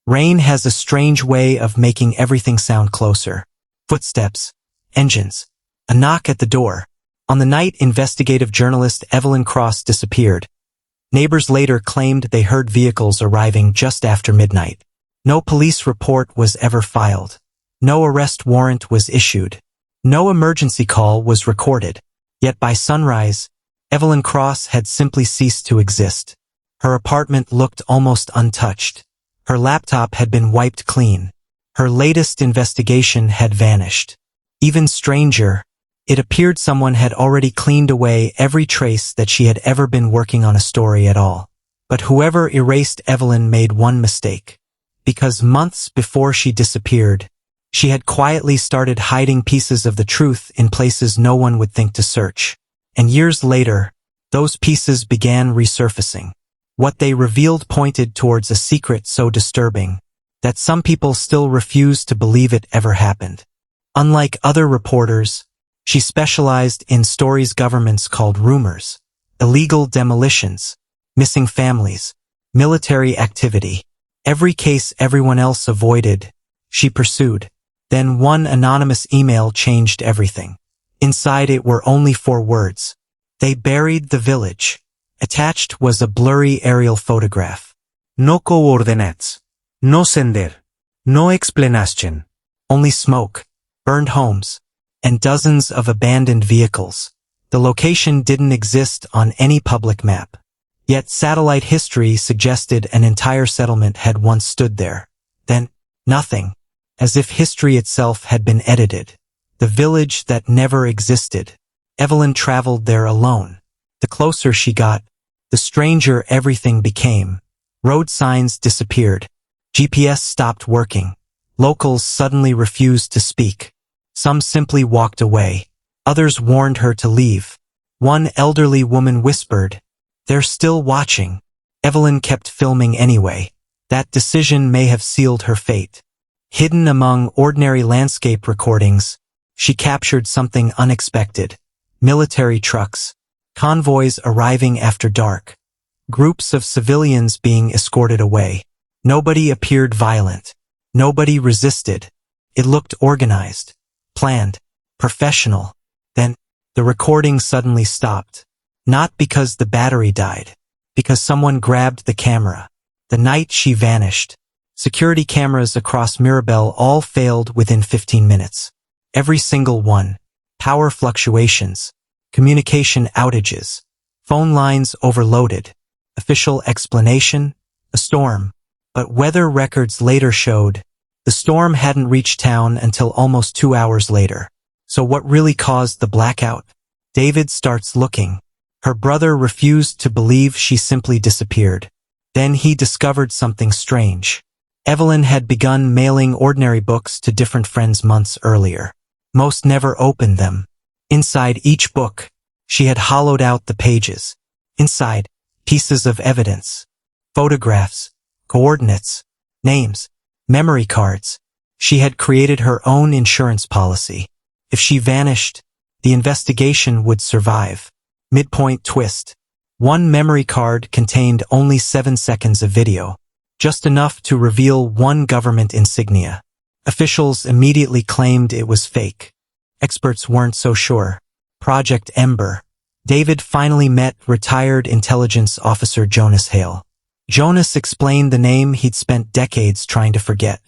Rain has a strange way of making everything sound closer. Footsteps, engines, a knock at the door. On the night investigative journalist Evelyn Cross disappeared, neighbors later claimed they heard vehicles arriving just after midnight. No police report was ever filed. No arrest warrant was issued. No emergency call was recorded. Yet by sunrise, Evelyn Cross had simply ceased to exist. Her apartment looked almost untouched. Her laptop had been wiped clean. Her latest investigation had vanished. Even stranger, it appeared someone had already cleaned away every trace that she had ever been working on a story at all. But whoever erased Evelyn made one mistake. Because months before she disappeared, she had quietly started hiding pieces of the truth in places no one would think to search. And years later, those pieces began resurfacing. What they revealed pointed towards a secret so disturbing that some people still refuse to believe it ever happened. Unlike other reporters, she specialized in stories governments called rumors, illegal demolitions, missing families, military activity. Every case everyone else avoided, she pursued. Then one anonymous email changed everything. Inside it were only 4 words. They buried the village. Attached was a blurry aerial photograph. No coordinates. No sender. No explanation. Only smoke, burned homes, and dozens of abandoned vehicles. The location didn't exist on any public map. Yet satellite history suggested an entire settlement had once stood there. Then, nothing. As if history itself had been edited. The village that never existed. Evelyn traveled there alone. The closer she got, the stranger everything became. Road signs disappeared. GPS stopped working. Locals suddenly refused to speak. Some simply walked away. Others warned her to leave. One elderly woman whispered, "They're still watching." Evelyn kept filming anyway. That decision may have sealed her fate. Hidden among ordinary landscape recordings, she captured something unexpected. Military trucks, convoys arriving after dark, groups of civilians being escorted away. Nobody appeared violent. Nobody resisted. It looked organized, planned, professional. Then, the recording suddenly stopped. Not because the battery died, because someone grabbed the camera. The night she vanished, security cameras across Mirabel all failed within 15 minutes. Every single one. Power fluctuations, communication outages, phone lines overloaded. Official explanation? A storm. But weather records later showed the storm hadn't reached town until almost 2 hours later. So what really caused the blackout? David starts looking. Her brother refused to believe she simply disappeared. Then he discovered something strange. Evelyn had begun mailing ordinary books to different friends months earlier. Most never opened them. Inside each book, she had hollowed out the pages. Inside, pieces of evidence, photographs, coordinates, names, memory cards. She had created her own insurance policy. If she vanished, the investigation would survive. Midpoint twist. One memory card contained only 7 seconds of video, just enough to reveal one government insignia. Officials immediately claimed it was fake. Experts weren't so sure. Project Ember. David finally met retired intelligence officer Jonas Hale. Jonas explained the name he'd spent decades trying to forget.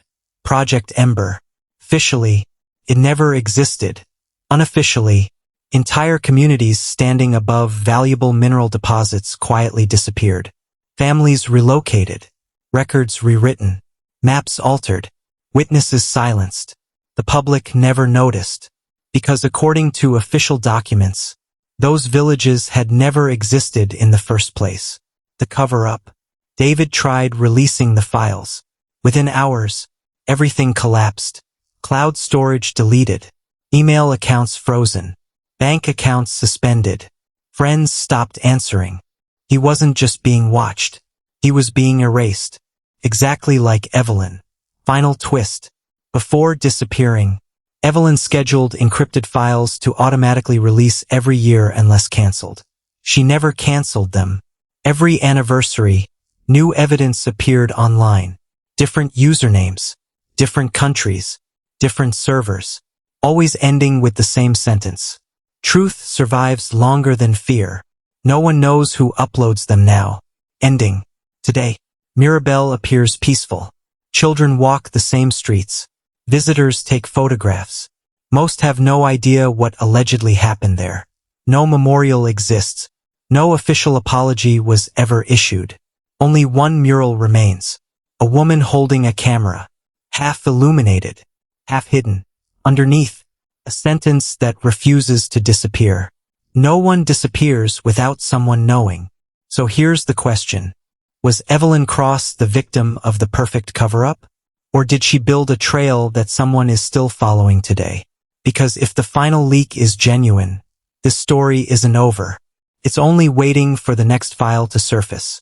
Project Ember. Officially, it never existed. Unofficially, entire communities standing above valuable mineral deposits quietly disappeared. Families relocated. Records rewritten. Maps altered. Witnesses silenced. The public never noticed. Because according to official documents, those villages had never existed in the first place. The cover-up. David tried releasing the files. Within hours, everything collapsed. Cloud storage deleted. Email accounts frozen. Bank accounts suspended. Friends stopped answering. He wasn't just being watched. He was being erased. Exactly like Evelyn. Final twist. Before disappearing, Evelyn scheduled encrypted files to automatically release every year unless canceled. She never canceled them. Every anniversary, new evidence appeared online. Different usernames, different countries, different servers, always ending with the same sentence. Truth survives longer than fear. No one knows who uploads them now. Ending. Today, Mirabelle appears peaceful. Children walk the same streets. Visitors take photographs. Most have no idea what allegedly happened there. No memorial exists. No official apology was ever issued. Only one mural remains. A woman holding a camera. Half illuminated. Half hidden. Underneath, a sentence that refuses to disappear. No one disappears without someone knowing. So here's the question. Was Evelyn Cross the victim of the perfect cover-up? Or did she build a trail that someone is still following today? Because if the final leak is genuine, this story isn't over. It's only waiting for the next file to surface.